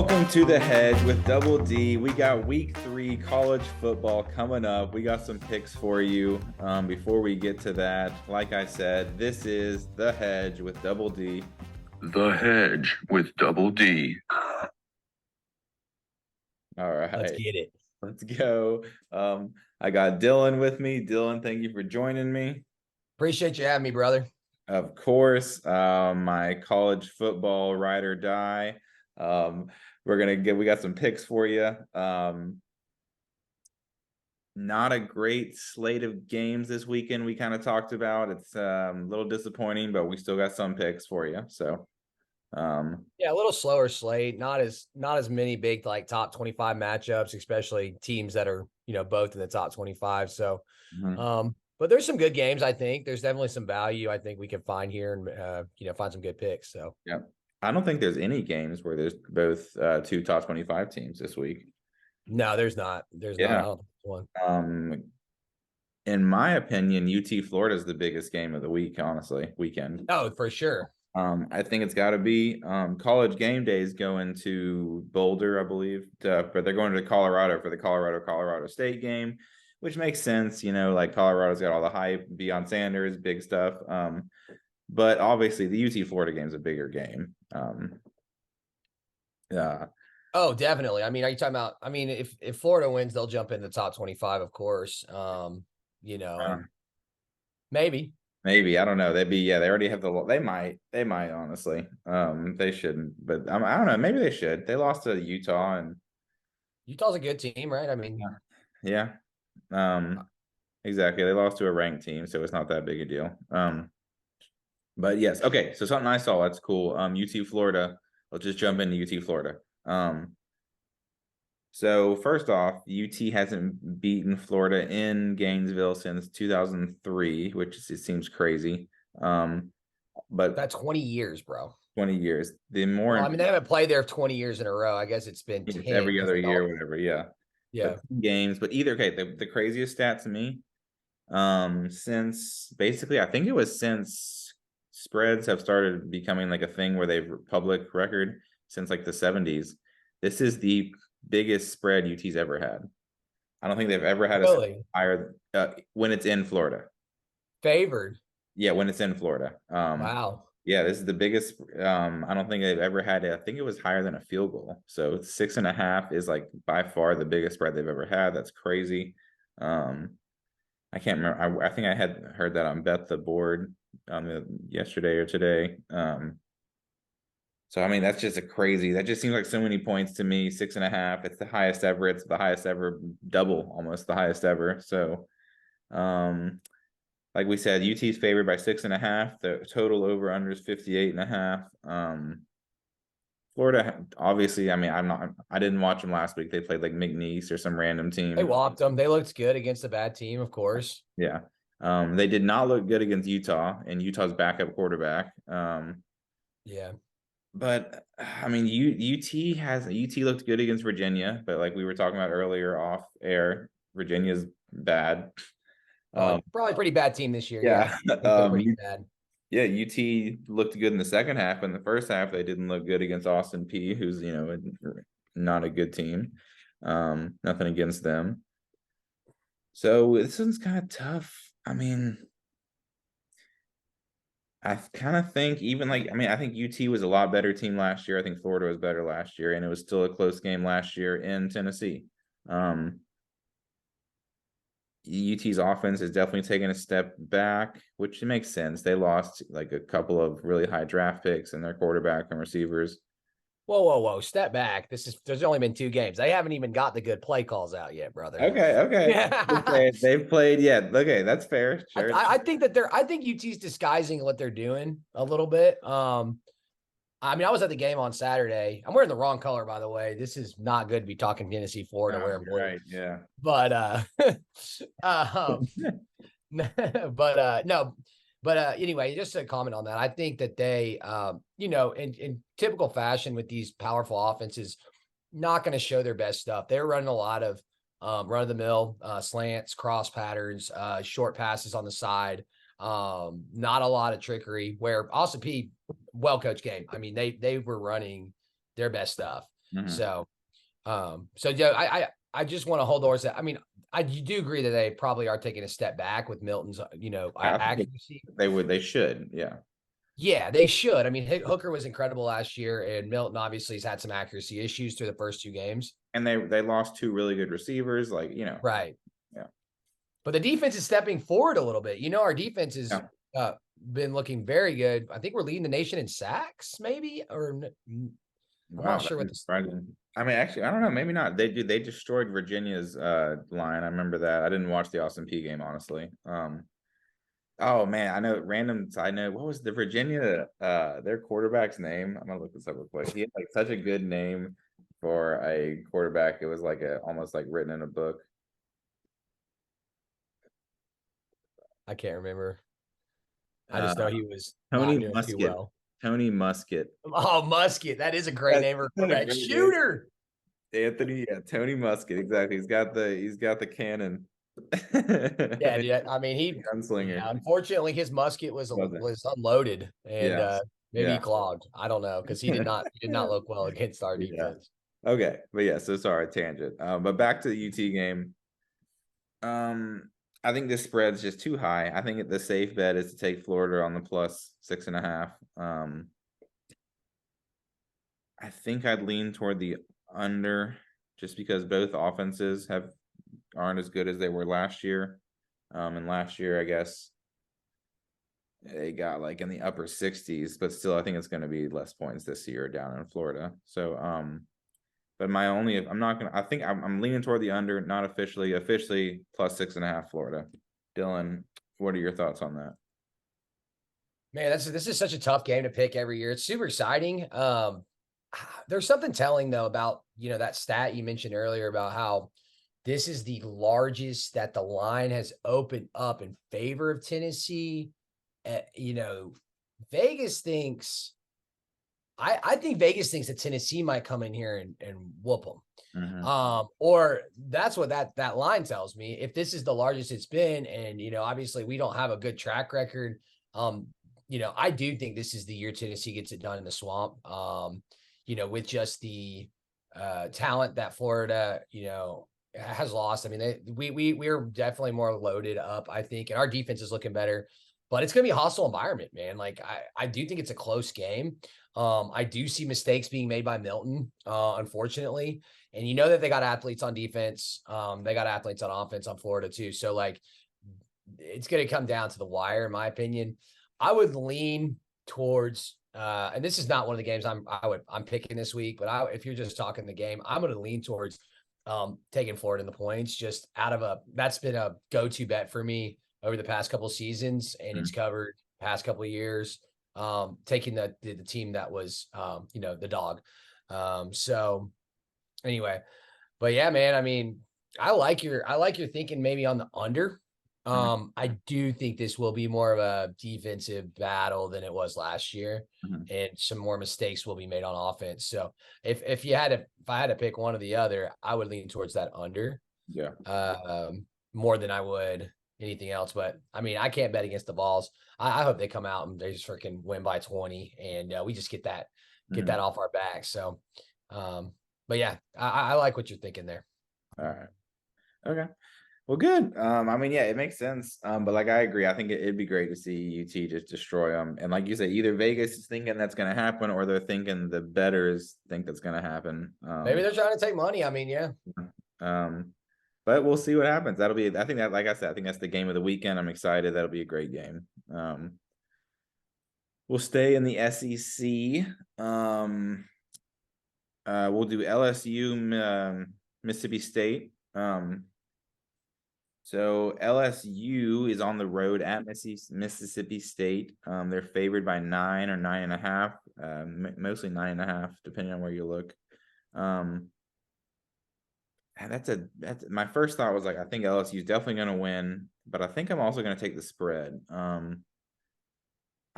Welcome to the Hedge with Double D. We got week 3 college football coming up. We got some picks for you. Before we get to that, like I said, this is the Hedge with Double D. The Hedge with Double D. All right. Let's get it. Let's go. I got Dylan with me. Dylan, thank you for joining me. Appreciate you having me, brother. Of course, my college football ride or die. We got some picks for you. Not a great slate of games this weekend. We kind of talked about it's a little disappointing, but we still got some picks for you. So, a little slower slate. Not as many big like top 25 matchups, especially teams that are both in the top 25. So, but there's some good games. I think there's definitely some value. I think we can find here and find some good picks. So yeah. I don't think there's any games where there's both two top 25 teams this week. No, there's not. There's not one. In my opinion, UT Florida is the biggest game of the week, weekend. Oh, for sure. I think it's got to be college game days going to Boulder, I believe, but they're going to Colorado for the Colorado State game, which makes sense. Like Colorado's got all the hype, Deion Sanders, big stuff. But obviously the UT Florida game is a bigger game. Yeah. Oh, definitely. I mean, are you talking about? I mean, if Florida wins, they'll jump in the top 25, of course. Maybe. I don't know. They already have they might honestly. They shouldn't, but I don't know. Maybe they should. They lost to Utah, and Utah's a good team, right? I mean, yeah. Exactly. They lost to a ranked team, so it's not that big a deal. But yes, okay. So something I saw that's cool. UT Florida. Let's just jump into UT Florida. So first off, UT hasn't beaten Florida in Gainesville since 2003, which seems crazy. But that's 20 years, bro. 20 years. They haven't played there 20 years in a row. I guess it's been 10, every other year, whatever. Yeah. Games, but the craziest stat to me, since basically, I think it was since spreads have started becoming like a thing where they've public record since like the 70s. This is the biggest spread UT's ever had. I don't think they've ever had a higher when it's in Florida. Favored. Yeah, when it's in Florida. Wow. Yeah, this is the biggest. I don't think they've ever had it. I think it was higher than a field goal. So 6.5 is like by far the biggest spread they've ever had. That's crazy. I can't remember. I think I had heard that on Bet the Board yesterday or today. So I mean, that's just that just seems like so many points to me. 6.5. It's the highest ever. It's the highest ever, double almost the highest ever. So, like we said, UT's favored by 6.5. The total over under is 58.5. Florida, obviously, I mean, I didn't watch them last week. They played like McNeese or some random team. They whopped them. They looked good against a bad team, of course. Yeah. They did not look good against Utah and Utah's backup quarterback. Yeah. But I mean, UT looked good against Virginia, but like we were talking about earlier off air, Virginia's bad. Probably a pretty bad team this year. Yeah. Pretty bad. Yeah, UT looked good in the second half. In the first half, they didn't look good against Austin Peay, who's not a good team. Nothing against them. So this one's kind of tough. I mean, I kind of think I think UT was a lot better team last year. I think Florida was better last year, and it was still a close game last year in Tennessee. UT's offense has definitely taken a step back, which makes sense. They lost like a couple of really high draft picks and their quarterback and receivers. Whoa. Step back. There's only been 2 games. They haven't even got the good play calls out yet, brother. Okay. Yeah. They've played yet. Okay, that's fair. Sure. I think UT's disguising what they're doing a little bit. I mean, I was at the game on Saturday. I'm wearing the wrong color, by the way. This is not good to be talking Tennessee, Florida, wearing blue. Right, yeah. But anyway, just to comment on that, I think that they, in typical fashion with these powerful offenses, not going to show their best stuff. They're running a lot of run-of-the-mill slants, cross patterns, short passes on the side. Not a lot of trickery. Where Austin Peay, well-coached game. I mean, they were running their best stuff. So yeah, I just want to hold the horse. I mean, I do agree that they probably are taking a step back with Milton's, accuracy. They should. Yeah. Yeah, they should. I mean, Hooker was incredible last year, and Milton obviously has had some accuracy issues through the first 2 games. And they lost 2 really good receivers, Right. Yeah. But the defense is stepping forward a little bit. Our defense has been looking very good. I think we're leading the nation in sacks, maybe, or I'm not sure what the surprising. I mean, actually, I don't know. Maybe not. They destroyed Virginia's line. I remember that. I didn't watch the Austin Peay game, honestly. Oh man, I know. Random side note. What was the Virginia their quarterback's name? I'm gonna look this up real quick. He had like such a good name for a quarterback. It was like almost like written in a book. I can't remember. I just know he was Tony not doing Muskett. too well. Tony Muskett. Oh, Muskett. That is a great name for a quarterback. Shooter. Tony Muskett. Exactly. He's got the cannon. Yeah, dude. I mean, gunslinger. Yeah, unfortunately, his musket was unloaded and maybe he clogged. I don't know, because he did not look well against our defense. Okay, but yeah. So sorry, tangent. But back to the UT game. I think this spread's just too high. I think the safe bet is to take Florida on the plus 6.5. I think I'd lean toward the under, just because both offenses aren't as good as they were last year. And last year, I guess they got like in the upper 60s, but still, I think it's going to be less points this year down in Florida. So, but I think I'm leaning toward the under, not officially plus 6.5 Florida. Dylan, what are your thoughts on that? Man, this is such a tough game to pick every year. It's super exciting. There's something telling though about, that stat you mentioned earlier about how this is the largest that the line has opened up in favor of Tennessee. Vegas thinks, I think Vegas thinks that Tennessee might come in here and whoop them. Or that's what that line tells me. If this is the largest it's been, and obviously we don't have a good track record. I do think this is the year Tennessee gets it done in the swamp. With just the talent that Florida, has lost. I mean, we're definitely more loaded up, I think, and our defense is looking better. But it's going to be a hostile environment, man. Like, I do think it's a close game. I do see mistakes being made by Milton, unfortunately. And that they got athletes on defense. They got athletes on offense on Florida too. So, like, it's going to come down to the wire, in my opinion. I would lean towards, and this is not one of the games I'm picking this week, but if you're just talking the game, I'm going to lean towards taking Florida in the points, just that's been a go-to bet for me over the past couple of seasons, and it's covered past couple of years, taking the team that was, the dog. So anyway, but yeah, man, I mean, I like your thinking maybe on the under. I do think this will be more of a defensive battle than it was last year, and some more mistakes will be made on offense. So if I had to pick one or the other, I would lean towards that under. Yeah. More than I would anything else. But I mean, I can't bet against the Vols. I hope they come out and they just freaking win by 20, and we just get that off our back. So, but yeah, I like what you're thinking there. All right. Okay. Well, good. I mean, yeah, it makes sense. But like, I agree. I think it'd be great to see UT just destroy them. And like you said, either Vegas is thinking that's going to happen, or they're thinking the bettors think that's going to happen. Maybe they're trying to take money. I mean, yeah. But we'll see what happens. I think that, like I said, I think that's the game of the weekend. I'm excited. That'll be a great game. We'll stay in the SEC. We'll do LSU, Mississippi State. So LSU is on the road at Mississippi State. They're favored by 9 or 9.5, mostly 9.5, depending on where you look. That's my first thought was like, I think LSU is definitely going to win, but I think I'm also going to take the spread. I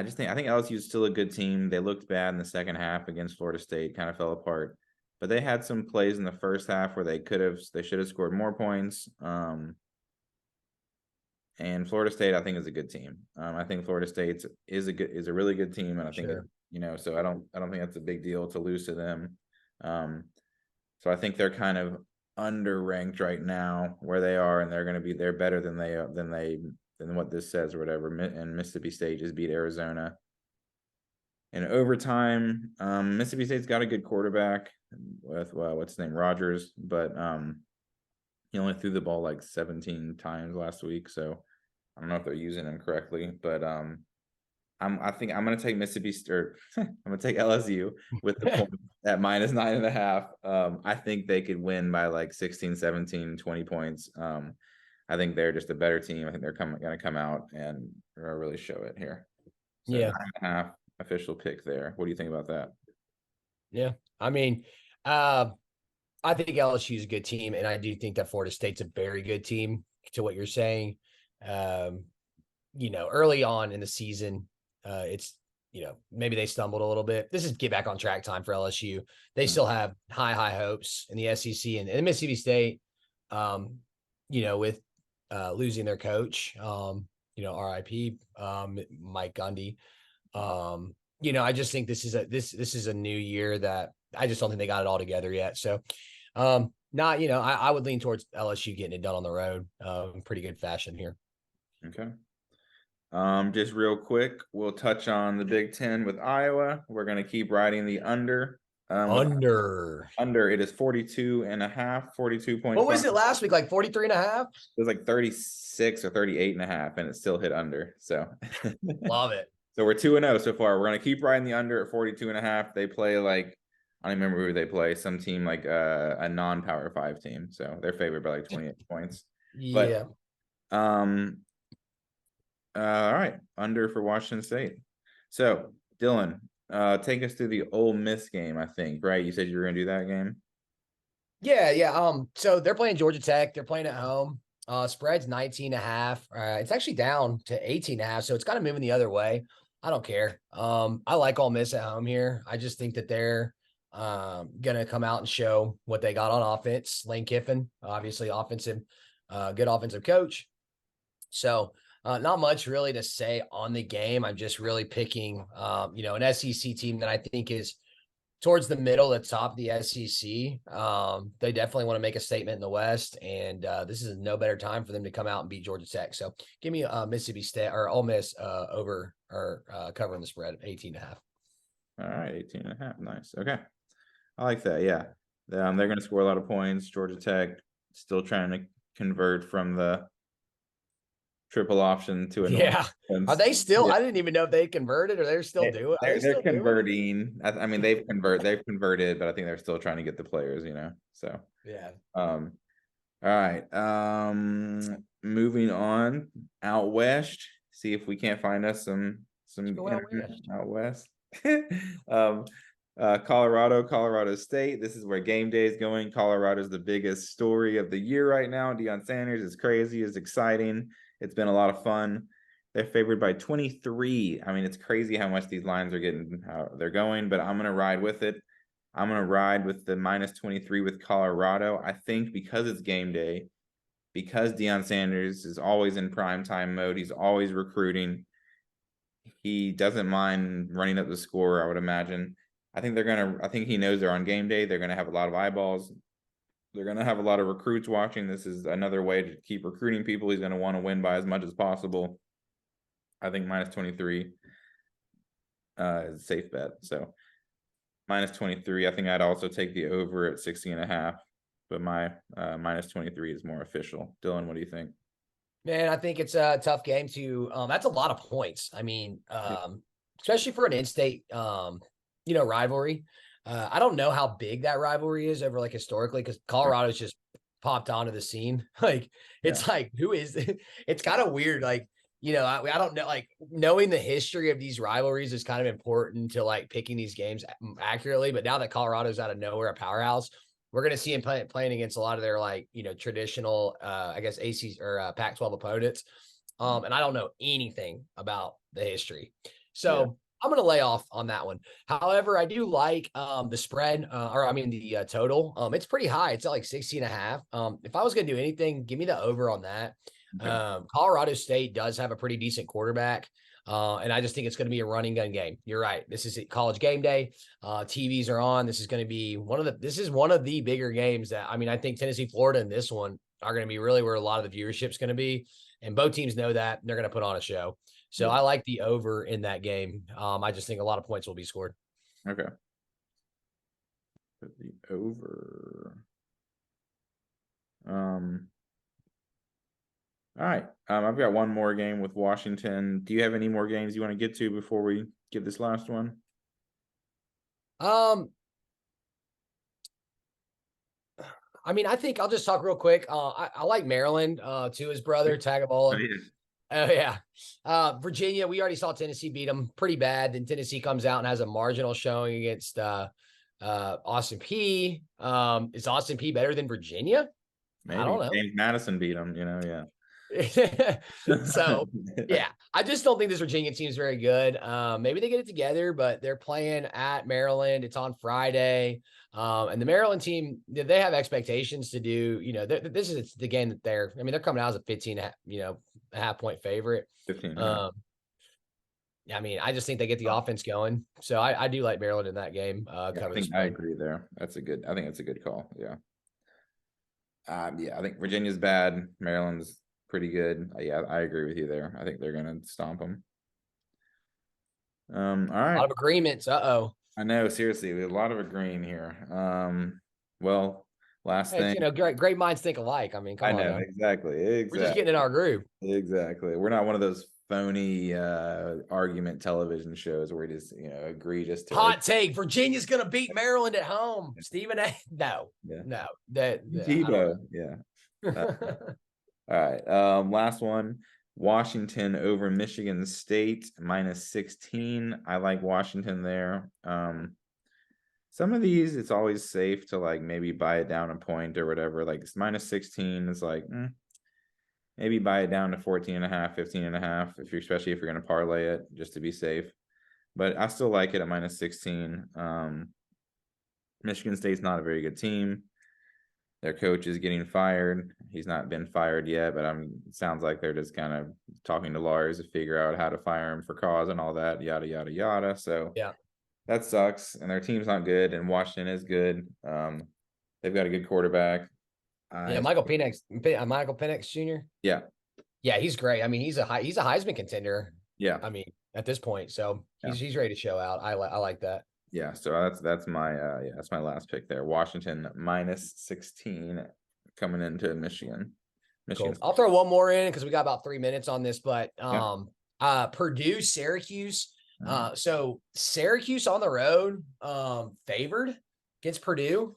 think LSU is still a good team. They looked bad in the second half against Florida State, kind of fell apart, but they had some plays in the first half where they should have scored more points. And Florida State, I think, is a good team. I think Florida State is a really good team, and I think so I don't think that's a big deal to lose to them. So I think they're kind of underranked right now where they are, and they're better than what this says or whatever. And Mississippi State just beat Arizona in overtime. Mississippi State's got a good quarterback with what's his name, Rogers, but he only threw the ball like 17 times last week, so I don't know if they're using him correctly, but I think I'm gonna take Mississippi State. I'm gonna take LSU with the point at -9.5. I think they could win by like 16, 17, 20 points. I think they're just a better team. I think they're gonna come out and really show it here. So Yeah. 9.5 official pick there. What do you think about that? Yeah. I mean, I think LSU is a good team, and I do think that Florida State's a very good team to what you're saying. Early on in the season, it's, maybe they stumbled a little bit. This is get back on track time for LSU. They still have high hopes in the SEC and Mississippi State, with losing their coach, RIP, Mike Gundy. I just think this is a new year that I just don't think they got it all together yet. So, I would lean towards LSU getting it done on the road, in pretty good fashion here. Okay. Just real quick, we'll touch on the Big Ten with Iowa. We're going to keep riding the under. Under. It is 42.5, 42.5. What was it last week? Like 43.5? It was like 36 or 38.5, and it still hit under. So love it. So we're 2-0 so far. We're going to keep riding the under at 42.5. They play like, I don't remember who they play. Some team like a non-Power 5 team. So they're favored by like 28 points. Yeah. But, all right, under for Washington State. So Dylan, take us through the Ole Miss game. I think, right? You said you were going to do that game. Yeah. So they're playing Georgia Tech. They're playing at home. Spread's 19.5. It's actually down to 18.5. So it's kind of moving the other way. I don't care. I like Ole Miss at home here. I just think that they're gonna come out and show what they got on offense. Lane Kiffin, obviously good offensive coach. So not much really to say on the game. I'm just really picking an SEC team that I think is towards the middle, the top of the SEC. They definitely want to make a statement in the West, and this is no better time for them to come out and beat Georgia Tech. So give me Mississippi State or Ole Miss over or covering the spread of 18.5. All right, 18.5. Nice. Okay. I like that. Yeah. They're going to score a lot of points. Georgia Tech still trying to convert from the triple option to a Are they still? Yeah. I didn't even know if they converted or they're still doing. They're converting. I mean, they've converted, but I think they're still trying to get the players. So yeah. All right. Moving on out west. See if we can't find us some out west. Colorado State. This is where game day is going. Colorado is the biggest story of the year right now. Deion Sanders is crazy, is exciting. It's been a lot of fun. They're favored by 23. I mean, it's crazy how much these lines are how they're going, but I'm going to ride with it. I'm going to ride with the -23 with Colorado. I think because it's game day, because Deion Sanders is always in primetime mode, he's always recruiting. He doesn't mind running up the score, I would imagine. I think he knows they're on game day. They're going to have a lot of eyeballs. They're going to have a lot of recruits watching. This is another way to keep recruiting people. He's going to want to win by as much as possible. I think -23 is a safe bet. So -23. I think I'd also take the over at 60.5, but my -23 is more official. Dylan, what do you think? Man, I think it's a tough game to. That's a lot of points. I mean, especially for an in-state, rivalry. I don't know how big that rivalry is over like historically, because Colorado's just popped onto the scene. Like it's like, who is it? It's kind of weird. Like, I don't know, like knowing the history of these rivalries is kind of important to like picking these games accurately. But now that Colorado's out of nowhere a powerhouse, we're going to see him playing against a lot of their like, traditional, I guess AC or Pac-12 opponents. And I don't know anything about the history. So I'm going to lay off on that one. However, I do like the spread the total. It's pretty high. It's at like 60.5. If I was going to do anything, give me the over on that. Okay. Colorado State does have a pretty decent quarterback. And I just think it's going to be a running gun game. You're right. This is College game day. TVs are on. This is going to be one of the bigger games that, I mean, I think Tennessee, Florida, and this one are going to be really where a lot of the viewership is going to be. And both teams know that. They're going to put on a show. So I like the over in that game. I just think a lot of points will be scored. Okay. Put the over. All right. I've got one more game with Washington. Do you have any more games you want to get to before we get this last one? I mean, I think I'll just talk real quick. I like Maryland, to his brother, Tagovailoa. Oh, yeah. Virginia, we already saw Tennessee beat them pretty bad. Then Tennessee comes out and has a marginal showing against Austin Peay. Is Austin Peay better than Virginia? Maybe. I don't know. James Madison beat them, yeah. So, yeah, I just don't think this Virginia team is very good. Maybe they get it together, but they're playing at Maryland. It's on Friday. And the Maryland team, they have expectations to do, this is the game that they're coming out as a 15, a half point favorite. 15. I mean, I just think they get the offense going. So I do like Maryland in that game. I agree there. I think that's a good call. Yeah. I think Virginia's bad. Maryland's pretty good. I agree with you there. I think they're going to stomp them. All right. A lot of agreements. Uh-oh. I know, seriously, we have a lot of agreeing here. Well, last thing. Great minds think alike. I mean, come on. Exactly. We're just getting in our groove. Exactly. We're not one of those phony argument television shows where we just, agree just to hot take. Virginia's going to beat Maryland at home. Stephen A. No. Tebow. Yeah. All right. Last one. Washington over Michigan State -16. I like Washington there. Some of these, it's always safe to like maybe buy it down a point or whatever. Like it's -16 is like maybe buy it down to 14.5, 15.5 especially if you're going to parlay it just to be safe. But I still like it at -16. Michigan State's not a very good team. Their coach is getting fired. He's not been fired yet, but it sounds like they're just kind of talking to lawyers to figure out how to fire him for cause and all that, yada, yada, yada. So yeah, that sucks. And their team's not good, and Washington is good. They've got a good quarterback. Michael Penix Jr. Yeah. Yeah, he's great. I mean, he's a Heisman contender. Yeah. I mean, at this point, so he's ready to show out. I like that. Yeah, so that's my that's my last pick there. Washington -16 coming into Michigan. Cool. I'll throw one more in because we got about 3 minutes on this, but Purdue, Syracuse. So Syracuse on the road, favored against Purdue.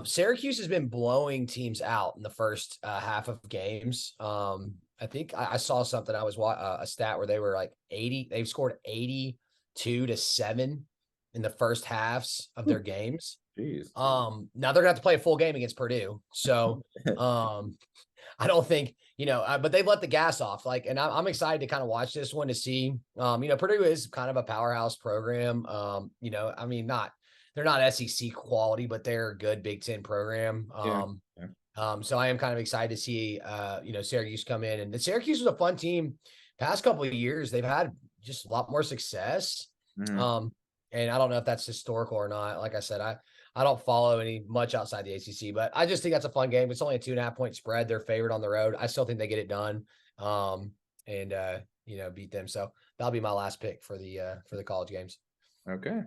Syracuse has been blowing teams out in the first half of games. I think I saw something. I was a stat where they were like 80. They've scored 82-7 in the first halves of their games. Jeez. Now they're gonna have to play a full game against Purdue. So I don't think, but they've let the gas off. And I'm excited to kind of watch this one to see, Purdue is kind of a powerhouse program. I mean, they're not SEC quality, but they're a good Big Ten program. So I am kind of excited to see, Syracuse come in, and Syracuse was a fun team. Past couple of years, they've had just a lot more success. And I don't know if that's historical or not. Like I said, I don't follow much outside the ACC, but I just think that's a fun game. It's only a 2.5 point spread. They're favored on the road. I still think they get it done, and beat them. So that'll be my last pick for the college games. Okay.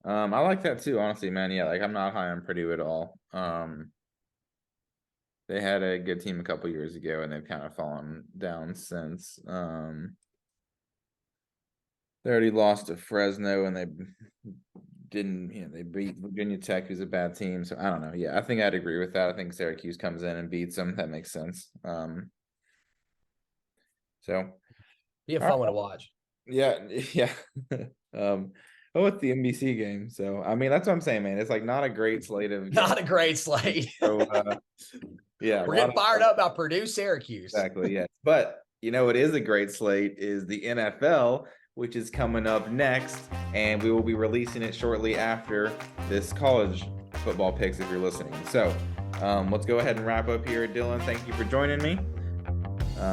I like that too, honestly, man. Yeah, I'm not high on Purdue at all. They had a good team a couple years ago, and they've kind of fallen down since. They already lost to Fresno, and they didn't, they beat Virginia Tech, who's a bad team. So I don't know. Yeah, I think I'd agree with that. I think Syracuse comes in and beats them. That makes sense. So be a fun one to watch. Yeah. It's the NBC game. So I mean, that's what I'm saying, man. It's not a great slate of games. Not a great slate. So yeah, we're getting fired up about Purdue, Syracuse. Exactly. Yeah, but what is a great slate is the NFL, which is coming up next, and we will be releasing it shortly after this college football picks if you're listening. So let's go ahead and wrap up here. Dylan, thank you for joining me.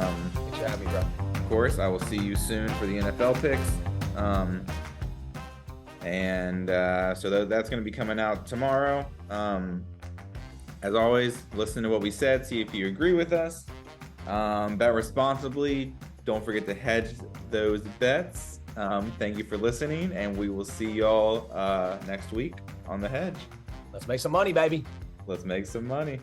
Thanks for having me, bro. Of course, I will see you soon for the NFL picks. So that's going to be coming out tomorrow. As always, listen to what we said, see if you agree with us. Bet responsibly. Don't forget to hedge those bets. Thank you for listening, and we will see y'all next week on The Hedge. Let's make some money, baby. Let's make some money.